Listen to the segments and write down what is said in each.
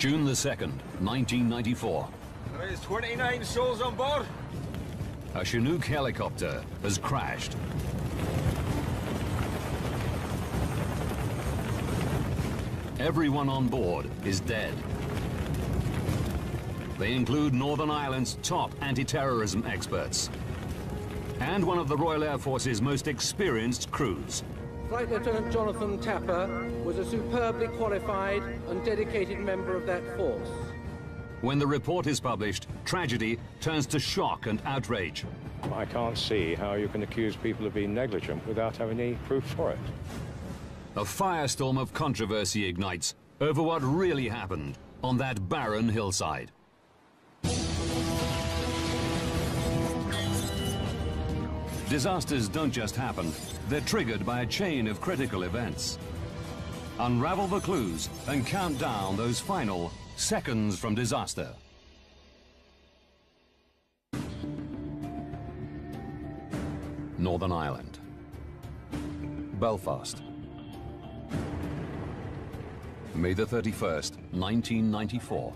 June the 2nd, 1994. There's 29 souls on board. A Chinook helicopter has crashed. Everyone on board is dead. They include Northern Ireland's top anti-terrorism experts and one of the Royal Air Force's most experienced crews. Flight Lieutenant Jonathan Tapper was a superbly qualified and dedicated member of that force. When the report is published, tragedy turns to shock and outrage. I can't see how you can accuse people of being negligent without having any proof for it. A firestorm of controversy ignites over what really happened on that barren hillside. Disasters don't just happen, they're triggered by a chain of critical events. Unravel the clues and count down those final seconds from disaster. Northern Ireland. Belfast. May the 31st, 1994.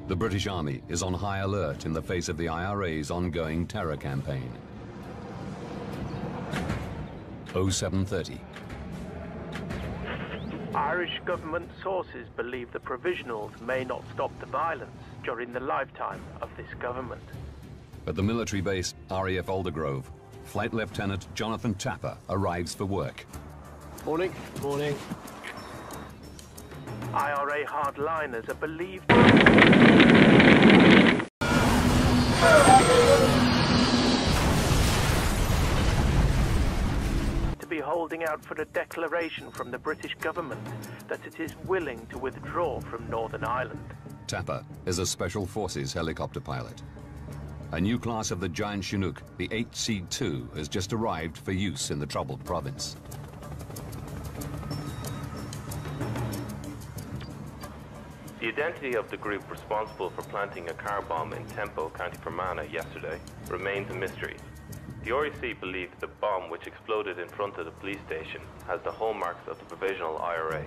The British Army is on high alert in the face of the IRA's ongoing terror campaign. 0730. Irish government sources believe the provisionals may not stop the violence during the lifetime of this government. At the military base, RAF Aldergrove, Flight Lieutenant Jonathan Tapper arrives for work. Morning. Morning. IRA hardliners are believed to be holding out for a declaration from the British government that it is willing to withdraw from Northern Ireland. Tapper is a Special Forces helicopter pilot. A new class of the giant Chinook, the HC-2, has just arrived for use in the troubled province. The identity of the group responsible for planting a car bomb in Tempo, County Fermanagh yesterday remains a mystery. The REC believe the bomb, which exploded in front of the police station, has the hallmarks of the provisional IRA.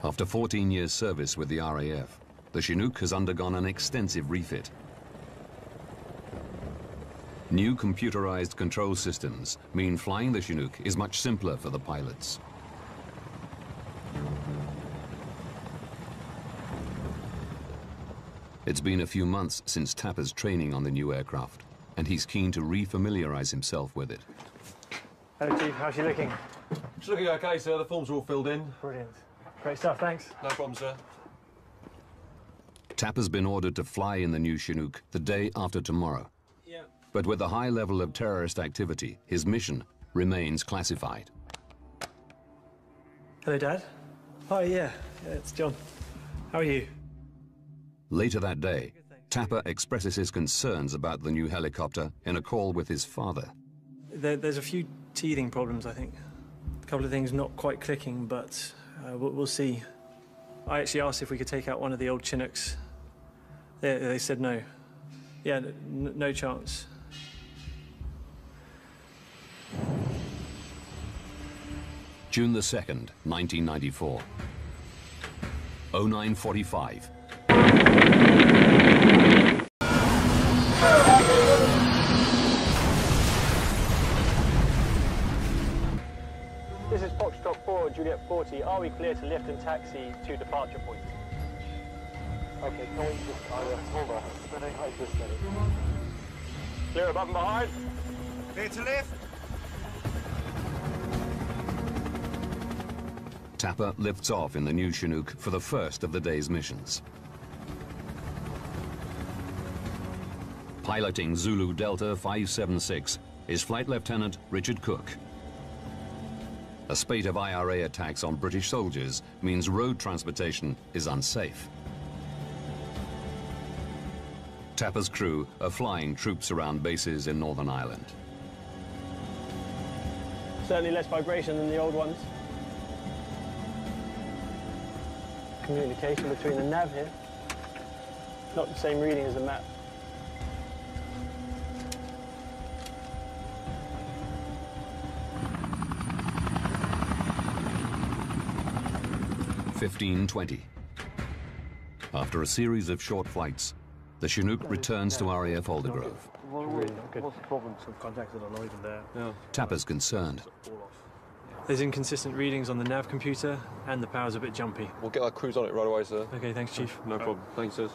After 14 years' service with the RAF, the Chinook has undergone an extensive refit. New computerized control systems mean flying the Chinook is much simpler for the pilots. It's been a few months since Tapper's training on the new aircraft, and he's keen to re-familiarize himself with it. Hello, Chief. How's she looking? It's looking okay, sir. The forms are all filled in. Brilliant. Great stuff, thanks. No problem, sir. Tapper's been ordered to fly in the new Chinook the day after tomorrow. Yeah. But with the high level of terrorist activity, his mission remains classified. Hello, Dad. Hi, yeah, it's John. How are you? Later that day, Tapper expresses his concerns about the new helicopter in a call with his father. There's a few teething problems, I think. A couple of things not quite clicking, but we'll see. I actually asked if we could take out one of the old Chinooks. They said no. Yeah, no chance. June the 2nd, 1994. 0945. This is Foxtrot 4, Juliet 40. Are we clear to lift and taxi to departure point? Okay, can we just over? Clear above and behind. Clear to lift. Tapper lifts off in the new Chinook for the first of the day's missions. Piloting Zulu Delta 576 is Flight Lieutenant Richard Cook. A spate of IRA attacks on British soldiers means road transportation is unsafe. Tapper's crew are flying troops around bases in Northern Ireland. Certainly less vibration than the old ones. Communication between the nav here. Not the same reading as the map. 15:20. After a series of short flights, the Chinook returns to RAF Aldergrove. What's the problem? Some contacts that are not even there. Yeah. Tapper's concerned. There's inconsistent readings on the nav computer, and the power's a bit jumpy. We'll get our crews on it right away, sir. Okay, thanks, Chief. No problem. Thanks, sir.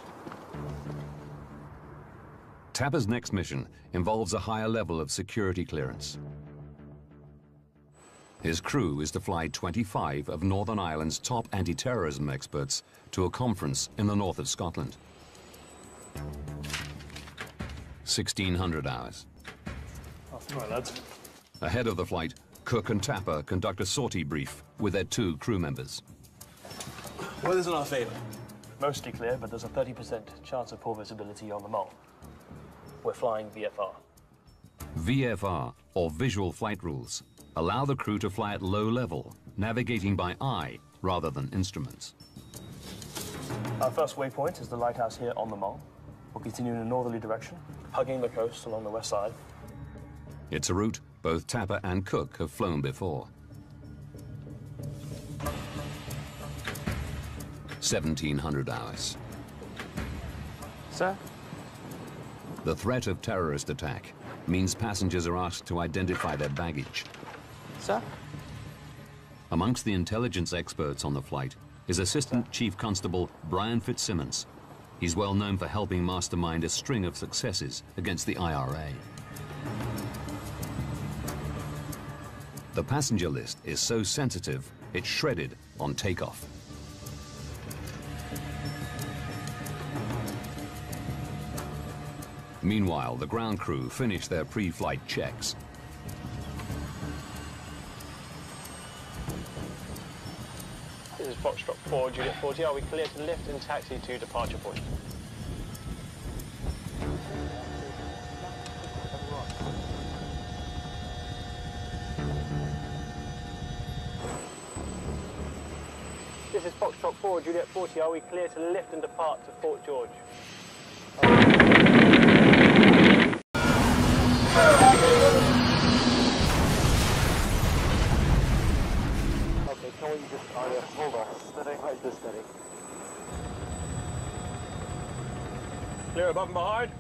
Tapper's next mission involves a higher level of security clearance. His crew is to fly 25 of Northern Ireland's top anti-terrorism experts to a conference in the north of Scotland. 1600 hours. All right, lads. Ahead of the flight, Cook and Tapper conduct a sortie brief with their 2 crew members. Weather's in our favour. Mostly clear, but there's a 30% chance of poor visibility on the mole. We're flying VFR. VFR, or Visual Flight Rules, allow the crew to fly at low level, navigating by eye rather than instruments. Our first waypoint is the lighthouse here on the mole. We'll continue in a northerly direction, hugging the coast along the west side. It's a route both Tapper and Cook have flown before. 1700 hours. Sir? The threat of terrorist attack means passengers are asked to identify their baggage. Sir? Amongst the intelligence experts on the flight is Assistant Chief Constable Brian Fitzsimmons. He's well known for helping mastermind a string of successes against the IRA. The passenger list is so sensitive, it's shredded on takeoff. Meanwhile, the ground crew finish their pre-flight checks. This is Foxtrot 4, Juliet 40. Are we clear to lift and taxi to departure point? This is Foxtrot 4, Juliet 40. Are we clear to lift and depart to Fort George? Okay, can we just hold on? Steady, right, just steady. Clear above and behind.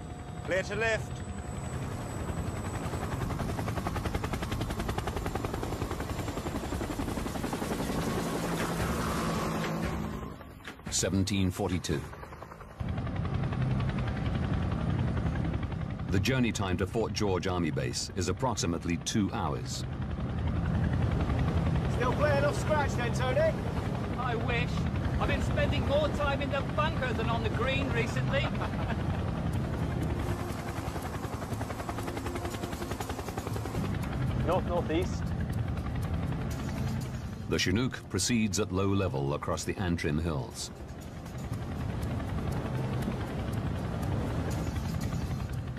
Clear to lift. $17.42. The journey time to Fort George Army Base is approximately 2 hours. Still playing off scratch then, Tony? I wish. I've been spending more time in the bunker than on the green recently. North-northeast. The Chinook proceeds at low level across the Antrim Hills.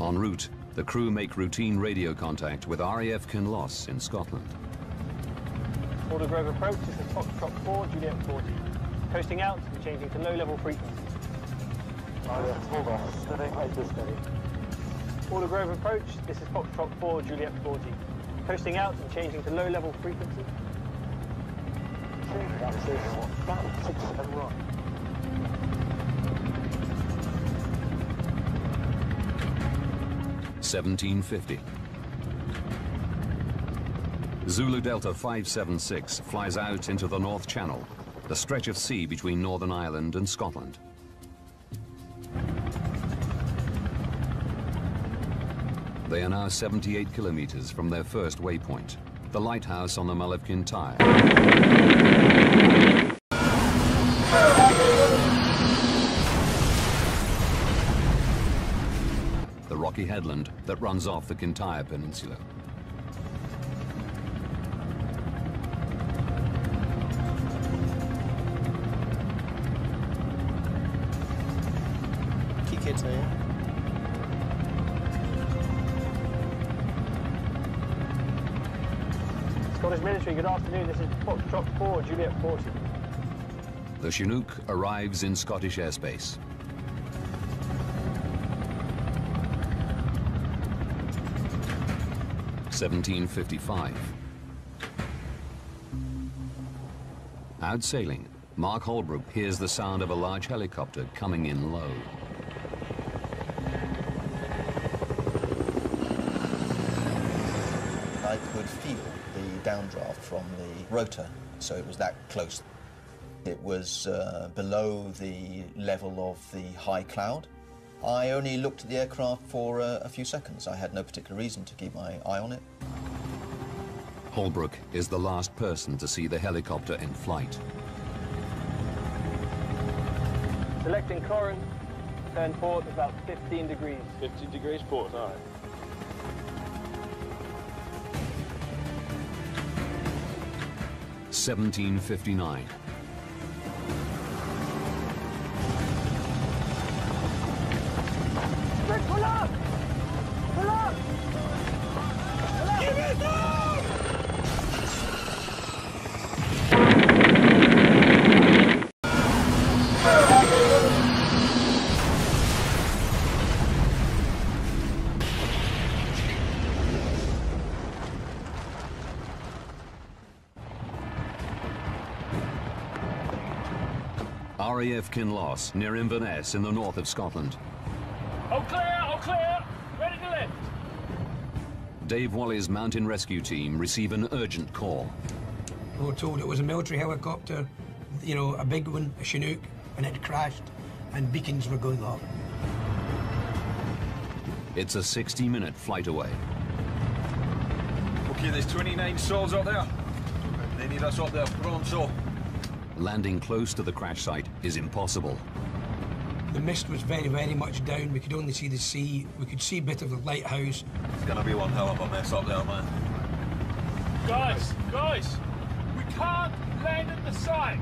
En route, the crew make routine radio contact with RAF Kinloss in Scotland. Aldergrove approach, this is Foxtrot 4, Juliet 40. Coasting out and changing to low-level frequency. Hold on, steady, right, just steady. Aldergrove approach, this is Foxtrot 4, Juliet 40. Coasting out and changing to low-level frequency. About 6, 7 knots. $17.50. Zulu Delta 576 flies out into the North Channel, the stretch of sea between Northern Ireland and Scotland. They are now 78 kilometers from their first waypoint, the lighthouse on the Mull of Kintyre. The rocky headland that runs off the Kintyre Peninsula. Key kids here. Scottish Military, good afternoon. This is Foxtrot 4, Juliet 40. The Chinook arrives in Scottish airspace. $17.55. Out sailing, Mark Holbrook hears the sound of a large helicopter coming in low. I could feel the downdraft from the rotor, so it was that close. It was below the level of the high cloud. I only looked at the aircraft for a few seconds. I had no particular reason to keep my eye on it. Holbrook is the last person to see the helicopter in flight. Selecting current, turn port about 15 degrees. 15 degrees port, all right. $17.59. Pull up! Pull up! Pull up! Give it down! RAF Kinloss, near Inverness in the north of Scotland. All clear, all clear. Ready to lift. Dave Wally's mountain rescue team receive an urgent call. We were told it was a military helicopter, you know, a big one, a Chinook, and it crashed, and beacons were going off. It's a 60-minute flight away. Okay, there's 29 souls up there. They need us up there pronto. Landing close to the crash site is impossible. The mist was very, very much down. We could only see the sea. We could see a bit of the lighthouse. It's gonna be one hell of a mess up there, man. Guys, we can't land at the site.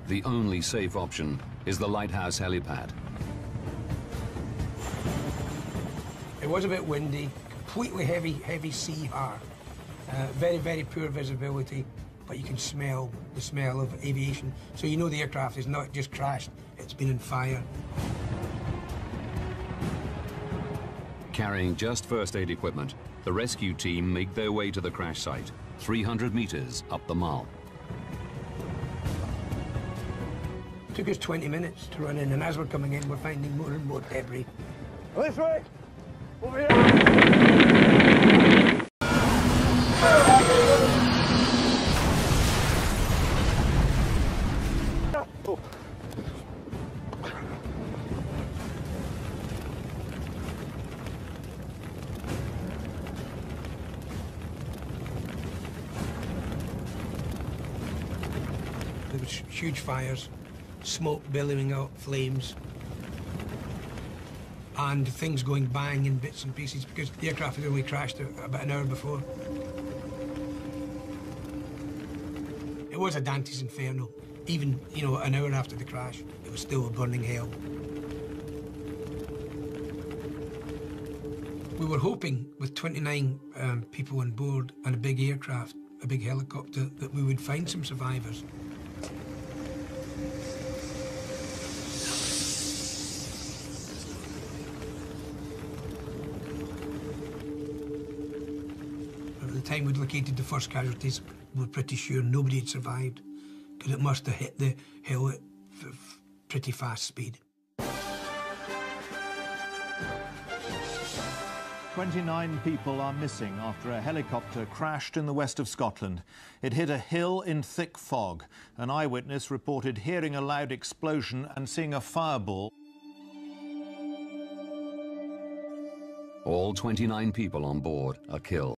The only safe option is the lighthouse helipad. It was a bit windy, completely heavy sea air. Very, very poor visibility, but you can smell the smell of aviation. So you know the aircraft is not just crashed, it's been in fire. Carrying just first aid equipment, the rescue team make their way to the crash site, 300 meters up the Mall. It took us 20 minutes to run in, and as we're coming in, we're finding more and more debris. This way! Over here! There was huge fires, smoke billowing out, flames, and things going bang in bits and pieces because the aircraft had only crashed about an hour before. It was a Dante's Inferno. Even, you know, an hour after the crash, it was still a burning hell. We were hoping, with 29 people on board and a big aircraft, a big helicopter, that we would find some survivors. By the time we'd located the first casualties, we were pretty sure nobody had survived, because it must have hit the hill at pretty fast speed. 29 people are missing after a helicopter crashed in the west of Scotland. It hit a hill in thick fog. An eyewitness reported hearing a loud explosion and seeing a fireball. All 29 people on board are killed.